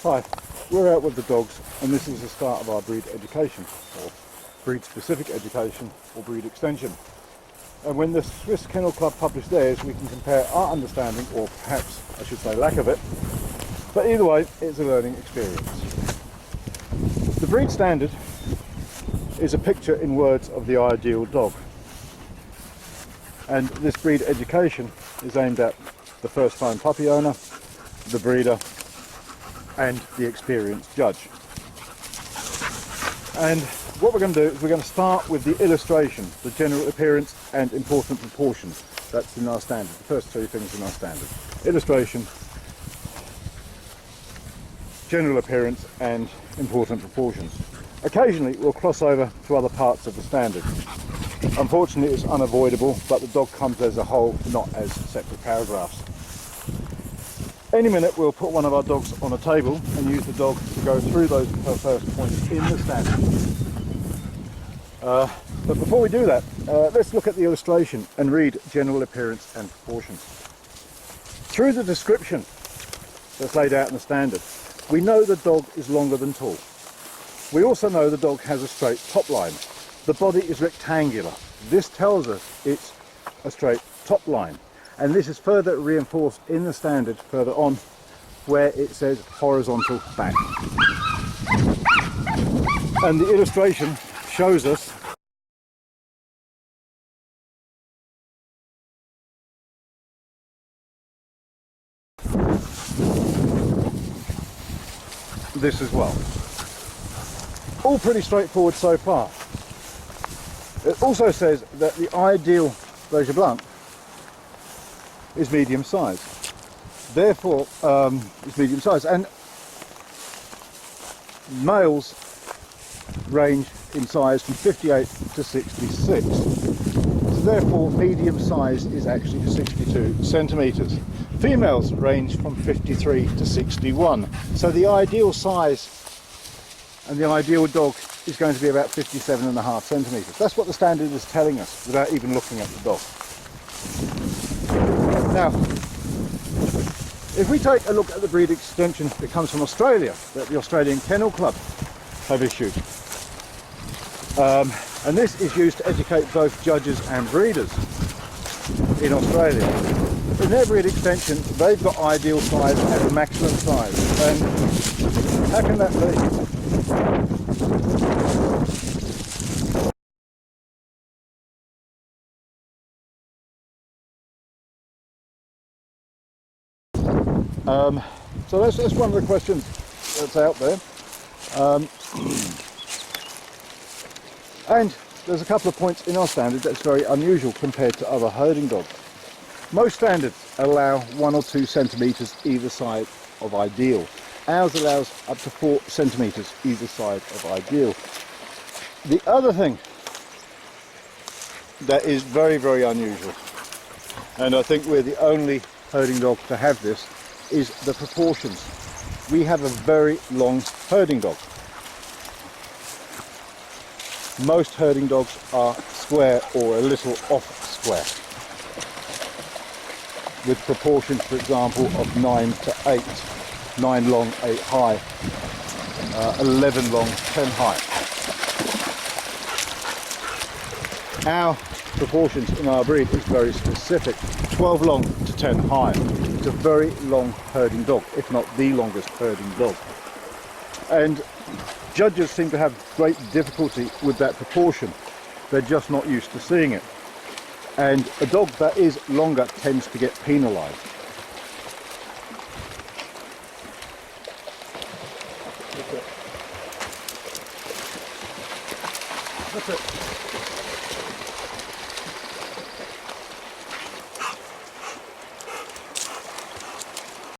Hi, we're out with the dogs and this is the start of our breed education, or breed specific education, or breed extension. And when the Swiss Kennel Club publish theirs, we can compare our understanding, or perhaps I should say lack of it, but either way it's a learning experience. The breed standard is a picture in words of the ideal dog, and this breed education is aimed at the first time puppy owner, the breeder and the experienced judge. And what we're going to do is we're going to start with the illustration, the general appearance and important proportions. That's in our standard, the first three things in our standard. Illustration, general appearance and important proportions. Occasionally we'll cross over to other parts of the standard. Unfortunately it's unavoidable, but the dog comes as a whole, not as separate paragraphs. Any minute we'll put one of our dogs on a table and use the dog to go through those first points in the standard. But before we do that, let's look at the illustration and read general appearance and proportions. Through the description that's laid out in the standard, we know the dog is longer than tall. We also know the dog has a straight top line. The body is rectangular. This tells us it's a straight top line. And this is further reinforced in the standard further on, where it says horizontal back. And the illustration shows us this as well. All pretty straightforward so far. It also says that the ideal Belgian Blanc is medium size. Therefore, it's medium size, and males range in size from 58 to 66. So therefore, medium size is actually 62 centimeters. Females range from 53 to 61. So the ideal size and the ideal dog is going to be about 57.5 centimeters. That's what the standard is telling us without even looking at the dog. Now, if we take a look at the breed extension that comes from Australia, that the Australian Kennel Club have issued, and this is used to educate both judges and breeders in Australia. In their breed extension, they've got ideal size and maximum size. And how can that be? So that's one of the questions that's out there. And there's a couple of points in our standard that's very unusual compared to other herding dogs. Most standards allow 1 or 2 centimeters either side of ideal. Ours allows up to 4 centimeters either side of ideal. The other thing that is very, very unusual, and I think we're the only herding dog to have this, is the proportions. We have a very long herding dog. Most herding dogs are square or a little off square, with proportions, for example, of 9 to 8, 9 long, 8 high, 11 long, 10 high. Our proportions in our breed is very specific, 12 long to 10 high. It's a very long herding dog, if not the longest herding dog. And judges seem to have great difficulty with that proportion. They're just not used to seeing it. And a dog that is longer tends to get penalised. That's it. That's it.